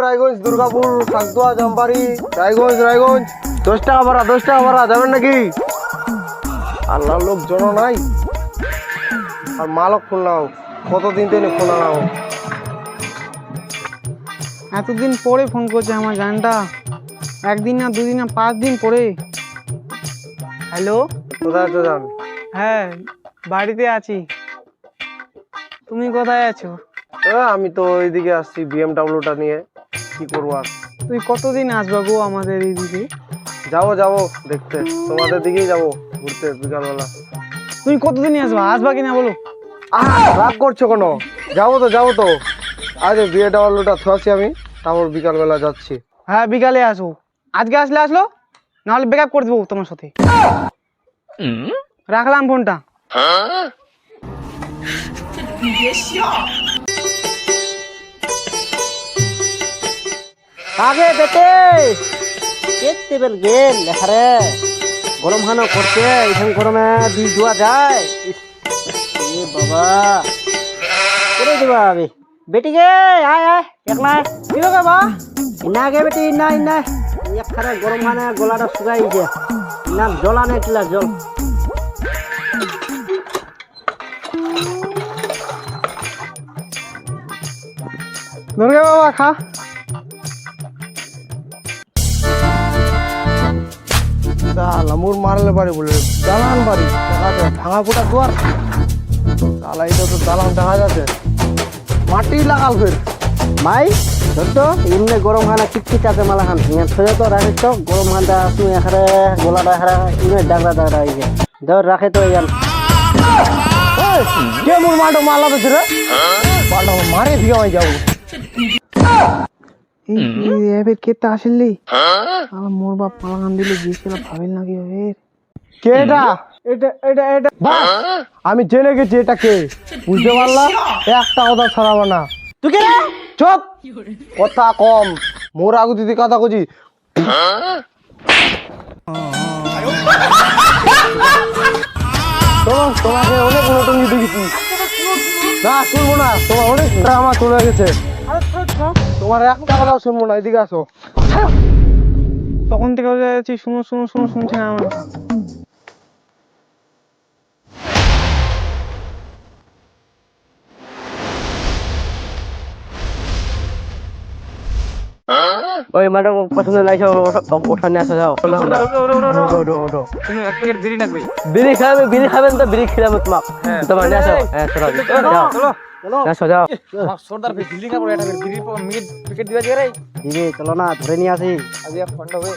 রায়গঞ্জ, দুর্গাপুর, সাকদুয়া, জামবাড়ি, রায়গঞ্জ 10 টাকা ভাড়া যাবেন নাকি? আল্লাহ লোক জন নাই আর মালক ফোন নাও, কতদিন থেকে ফোন নাও। এতদিন পরে ফোন করছে আমার জানটা, একদিন না দুদিন না 5 দিন পরে। হ্যালো, কোথায় আছো জান? হ্যাঁ বাড়িতে আছি, তুমি কোথায় আছো? আমি তো ওইদিকে আসছি বিএমডাব্লিউটা নিয়ে, কি করবো আর। তুই কতদিন আসবা গো আমাদের এইদিকে? যাবো দেখতে, তোমাদের দিকেই যাবো ঘুরতে বিকালবেলা। তুমি কতদিনই আসবা কিনা বলো? রাগ করছো কেন? যাবো তো আজ বিএমডাব্লিউটা থুয়াছি আমি, তারপর বিকালবেলা যাচ্ছি। হ্যাঁ বিকালে আসো, আজকে আসলো, নাহলে ব্রেকআপ করে দেবো তোমার সাথে। রাখলাম ফোনটা। আগে বেটে কেটে বের গেল লেখারে গরম হানো করছে, এইখান গরমে বীজ ধোয়া যায়। এ বাবা করে দেবা আবে বেটি গে আয় একলা কি রে বাবা? ইনা গে বেটি ইনা একখানে গরম হানে গলাটা শুকাই গেছে, ইনা জল আনে কিলা জল। দুর্গা বাবা খা। মোর মারলে বাড়ি বলে দালান বাড়ি দেখা যায়, ভাঙা ফোটা দুয়ার। তালা এটা তো দালান দেখা যাচ্ছে, মাটি লাগাল ফের। মাই ধরতো এমনি গরম হানা কিচ্ছি চাতে মালা খান ছোট তো রাখিস তো গরম হানটা তুই এখানে গোলাটা হারা ইমে ডাগরা হয়ে ধর রাখে তো ইয়ান কে মোর মাটো মালা বেছে রে, মাটো মারে ভিগাই যাবো। এবার কেতে আসলি? মোর বাপ পালাগান দিলে গিয়েছিল, ভাবিল নাকি এবার কে এটা? এটা বাস, আমি জেনে গেছি এটা কে, বুঝতে পারলাম। একটা কথা ছাড়াবো না। তুই কে চুপ, কথা কম, মোর আগু দিদি কথা কছি। তোমাকে অনেক নতুন দেখেছি, না শুনবো না, তোমার অনেক ড্রামা চলে গেছে, তোমার একটা কথাও শুনবো না, এদিকে আসো। তখন থেকে যাচ্ছি শুনছি না আমার। ওই ম্যাডাম পছন্দ লাগছে ওখানে আসা যাও। তুমি এক প্যাকেট বিড়ি লাগবে। বিড়ি খাবেন তো বিড়ি খেলাম তোমার নিয়ে আসো। হ্যাঁ চলো আসো যাও। সর্দার বিল্ডিং এর পরে একটা বিড়ি প্যাকেট দিবা দিয়ে রে। দিদি চলো না ধরে নিয়ে আসি। আজ এক ফন্ড হবে।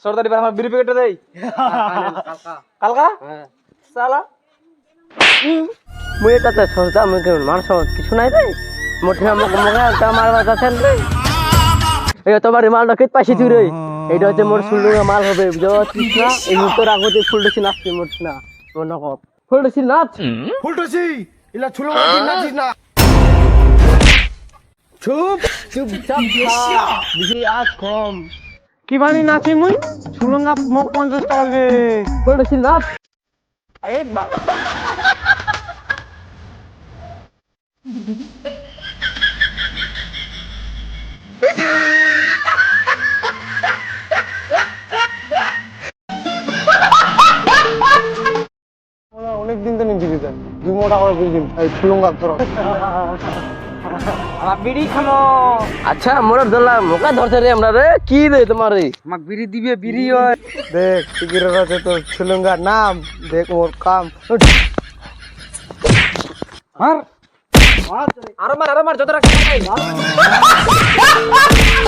সর্দার এবার আমার বিড়ি প্যাকেটটা দেই। কালকা সালা মুই এটা তো সস্তা মুই মানুষ কিছু নাই রে মোটে মুখে মারবা যাচ্ছেন রে। এই তোমার মালটা কেট পাইছি তুই রে, এইটা হচ্ছে মোর সুলুঙ্গা মাল হবে বুঝছিস না। এই মুখের আগতে ফুলটছি নাচছি মোটছ না তোর নকপ ফুলটছি নাচ ফুলটছি ইলা ছুলো নাচিস না। চুপ চাপ বেশি আজ কম কি বানি নাচি মুই সুলঙ্গা মোক 50 টাকা দে। ফুলটছি নাচ। এই বাবা অনেকদিন তো নিয়ে দিতেন 2 মোটা করে দিন এই ফুলঙ্গা ধরো। আমার বিড়ি খামো। আচ্ছা মোর ধরলাম মোকা ধরছে রে আমরা রে কি রে তোমার রে আমাক বিড়ি দিবে বিড়ি হয়। দেখ সিগারেট আছে তো ফুলঙ্গার নাম, দেখ ওর কাম। আর মার যত রাখ।